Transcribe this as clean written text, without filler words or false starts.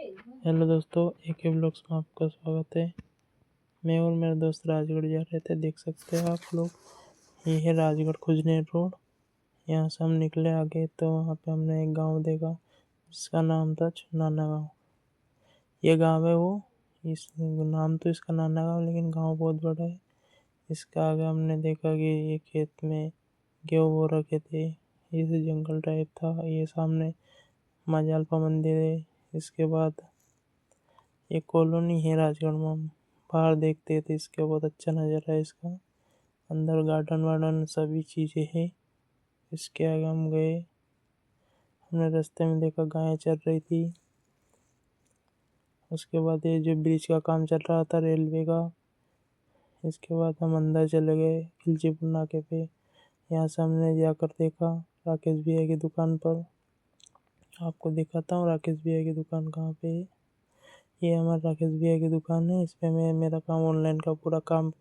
Hello दोस्तों, AK blogs में आपका स्वागत है। मैं और मेरे दोस्त राजगढ़ जा रहे थे। देख सकते हैं आप लोग, ये है राजगढ़ खुजनेर रोड। यहाँ से हम निकले आगे तो वहाँ पे हमने एक गांव देखा जिसका नाम था नाना गांव। ये गांव है वो, इस नाम तो इसका नाना गांव, लेकिन गांव बहुत बड़ा है। इसका आगे हमने देखा कि ये खेत में गेहूँ बो रखे थे। ये जंगल टाइप था। ये सामने माँ जालपा मंदिर है। इसके बाद एक कॉलोनी है राजगढ़ में। हम बाहर देखते थे, इसके बहुत अच्छा नज़ारा है इसका। अंदर गार्डन वार्डन सभी चीज़ें हैं। इसके आगे हम गए, हमने रास्ते में देखा गायें चर रही थी। उसके बाद ये जो ब्रिज का काम चल रहा था रेलवे का। इसके बाद हम अंदर चले गए खिलचीपुर नाके पे। यहाँ से हमने जाकर देखा राकेश भैया की दुकान पर। आपको दिखाता हूँ राकेश भैया की दुकान कहाँ पे है। ये हमारे राकेश भैया की दुकान है। इस पे मैं मेरा काम ऑनलाइन का पूरा काम